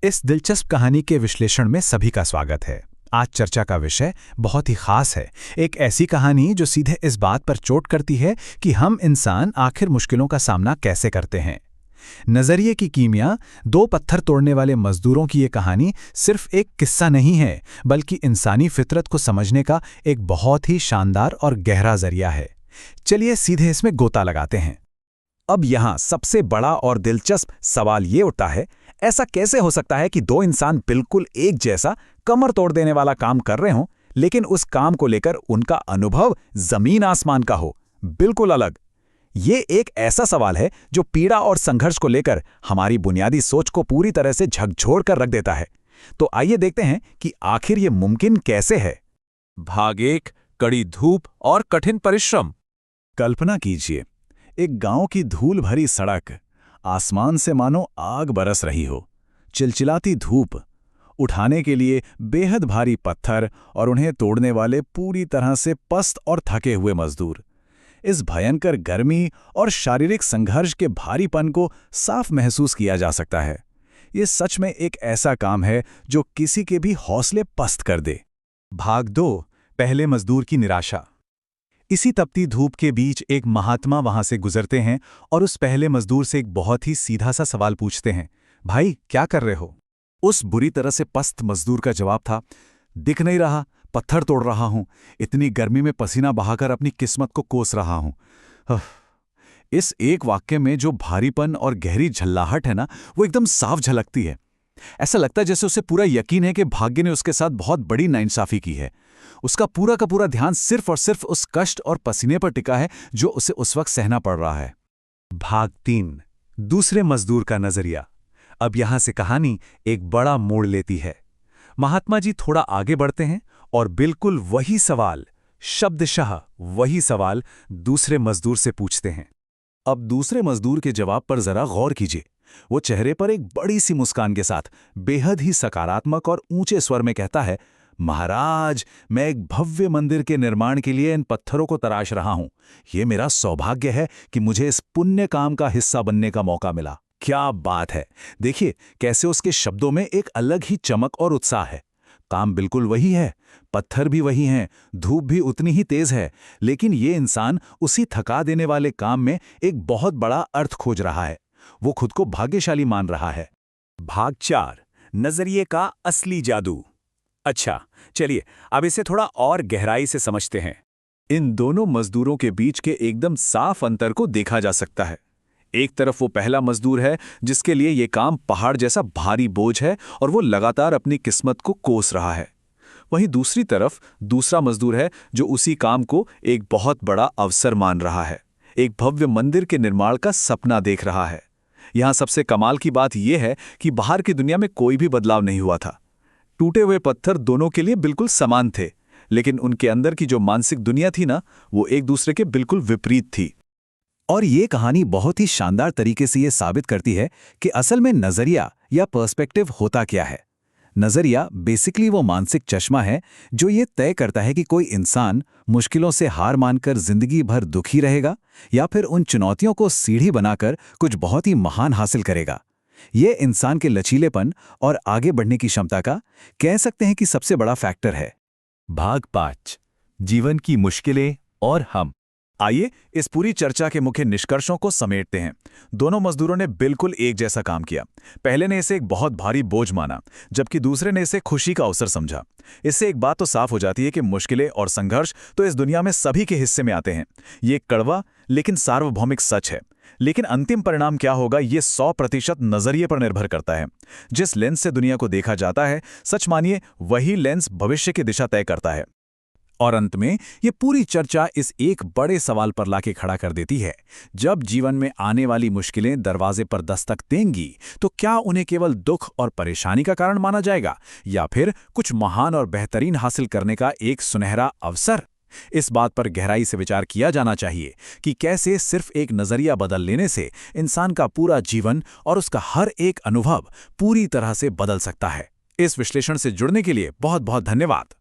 इस दिलचस्प कहानी के विश्लेषण में सभी का स्वागत है। आज चर्चा का विषय बहुत ही खास है। एक ऐसी कहानी जो सीधे इस बात पर चोट करती है कि हम इंसान आखिर मुश्किलों का सामना कैसे करते हैं। नजरिए की कीमिया, दो पत्थर तोड़ने वाले मजदूरों की ये कहानी सिर्फ एक किस्सा नहीं है, बल्कि इंसानी फितरत को समझने का एक बहुत ही शानदार और गहरा जरिया है। चलिए सीधे इसमें गोता लगाते हैं। अब यहाँ सबसे बड़ा और दिलचस्प सवाल ये उठता है, ऐसा कैसे हो सकता है कि दो इंसान बिल्कुल एक जैसा कमर तोड़ देने वाला काम कर रहे हों, लेकिन उस काम को लेकर उनका अनुभव जमीन आसमान का हो, बिल्कुल अलग। ये एक ऐसा सवाल है जो पीड़ा और संघर्ष को लेकर हमारी बुनियादी सोच को पूरी तरह से झकझोर कर रख देता है। तो आइए देखते हैं कि आखिर ये मुमकिन कैसे है। भाग 1, कड़ी धूप और कठिन परिश्रम। कल्पना कीजिए, एक गांव की धूल भरी सड़क, आसमान से मानो आग बरस रही हो, चिलचिलाती धूप, उठाने के लिए बेहद भारी पत्थर और उन्हें तोड़ने वाले पूरी तरह से पस्त और थके हुए मजदूर। इस भयंकर गर्मी और शारीरिक संघर्ष के भारीपन को साफ महसूस किया जा सकता है। ये सच में एक ऐसा काम है जो किसी के भी हौसले पस्त कर दे। भाग 2, पहले मजदूर की निराशा। इसी तपती धूप के बीच एक महात्मा वहां से गुजरते हैं और उस पहले मजदूर से एक बहुत ही सीधा सा सवाल पूछते हैं, भाई क्या कर रहे हो? उस बुरी तरह से पस्त मजदूर का जवाब था, दिख नहीं रहा, पत्थर तोड़ रहा हूं, इतनी गर्मी में पसीना बहाकर अपनी किस्मत को कोस रहा हूं। इस एक वाक्य में जो भारीपन और गहरी झल्लाहट है ना, वो एकदम साफ झलकती है। ऐसा लगता है जैसे उसे पूरा यकीन है कि भाग्य ने उसके साथ बहुत बड़ी नाइंसाफी की है। उसका पूरा का पूरा ध्यान सिर्फ और सिर्फ उस कष्ट और पसीने पर टिका है जो उसे उस वक्त सहना पड़ रहा है। भाग 3, दूसरे मजदूर का नजरिया। अब यहां से कहानी एक बड़ा मोड़ लेती है। महात्मा जी थोड़ा आगे बढ़ते हैं और बिल्कुल वही सवाल, शब्दशः वही सवाल दूसरे मजदूर से पूछते हैं। अब दूसरे मजदूर के जवाब पर जरा गौर कीजिए। वो चेहरे पर एक बड़ी सी मुस्कान के साथ बेहद ही सकारात्मक और ऊंचे स्वर में कहता है, महाराज, मैं एक भव्य मंदिर के निर्माण के लिए इन पत्थरों को तराश रहा हूं। ये मेरा सौभाग्य है कि मुझे इस पुण्य काम का हिस्सा बनने का मौका मिला। क्या बात है! देखिए कैसे उसके शब्दों में एक अलग ही चमक और उत्साह है। काम बिल्कुल वही है, पत्थर भी वही हैं, धूप भी उतनी ही तेज है, लेकिन ये इंसान उसी थका देने वाले काम में एक बहुत बड़ा अर्थ खोज रहा है। वो खुद को भाग्यशाली मान रहा है। भाग 4, नजरिए का असली जादू। अच्छा, चलिए अब इसे थोड़ा और गहराई से समझते हैं। इन दोनों मजदूरों के बीच के एकदम साफ अंतर को देखा जा सकता है। एक तरफ वो पहला मजदूर है जिसके लिए ये काम पहाड़ जैसा भारी बोझ है और वो लगातार अपनी किस्मत को कोस रहा है। वहीं दूसरी तरफ दूसरा मजदूर है जो उसी काम को एक बहुत बड़ा अवसर मान रहा है, एक भव्य मंदिर के निर्माण का सपना देख रहा है। यहाँ सबसे कमाल की बात यह है कि बाहर की दुनिया में कोई भी बदलाव नहीं हुआ था। टूटे हुए पत्थर दोनों के लिए बिल्कुल समान थे, लेकिन उनके अंदर की जो मानसिक दुनिया थी ना, वो एक दूसरे के बिल्कुल विपरीत थी। और ये कहानी बहुत ही शानदार तरीके से ये साबित करती है कि असल में नजरिया या पर्सपेक्टिव होता क्या है। नजरिया बेसिकली वो मानसिक चश्मा है जो ये तय करता है कि कोई इंसान मुश्किलों से हार मानकर जिंदगी भर दुखी रहेगा या फिर उन चुनौतियों को सीढ़ी बनाकर कुछ बहुत ही महान हासिल करेगा। ये इंसान के लचीलेपन और आगे बढ़ने की क्षमता का कह सकते हैं कि सबसे बड़ा फैक्टर है। भाग 5, जीवन की मुश्किलें और हम। आइए इस पूरी चर्चा के मुख्य निष्कर्षों को समेटते हैं। दोनों मजदूरों ने बिल्कुल एक जैसा काम किया। पहले ने इसे एक बहुत भारी बोझ माना, जबकि दूसरे ने इसे खुशी का अवसर समझा। इससे एक बात तो साफ हो जाती है कि मुश्किलें और संघर्ष तो इस दुनिया में सभी के हिस्से में आते हैं। ये कड़वा लेकिन सार्वभौमिक सच है। लेकिन अंतिम परिणाम क्या होगा, ये 100% नजरिए पर निर्भर करता है। जिस लेंस से दुनिया को देखा जाता है, सच मानिए वही लेंस भविष्य की दिशा तय करता है। और अंत में ये पूरी चर्चा इस एक बड़े सवाल पर लाके खड़ा कर देती है, जब जीवन में आने वाली मुश्किलें दरवाजे पर दस्तक देंगी तो क्या उन्हें केवल दुख और परेशानी का कारण माना जाएगा या फिर कुछ महान और बेहतरीन हासिल करने का एक सुनहरा अवसर? इस बात पर गहराई से विचार किया जाना चाहिए कि कैसे सिर्फ एक नजरिया बदल लेने से इंसान का पूरा जीवन और उसका हर एक अनुभव पूरी तरह से बदल सकता है। इस विश्लेषण से जुड़ने के लिए बहुत बहुत धन्यवाद।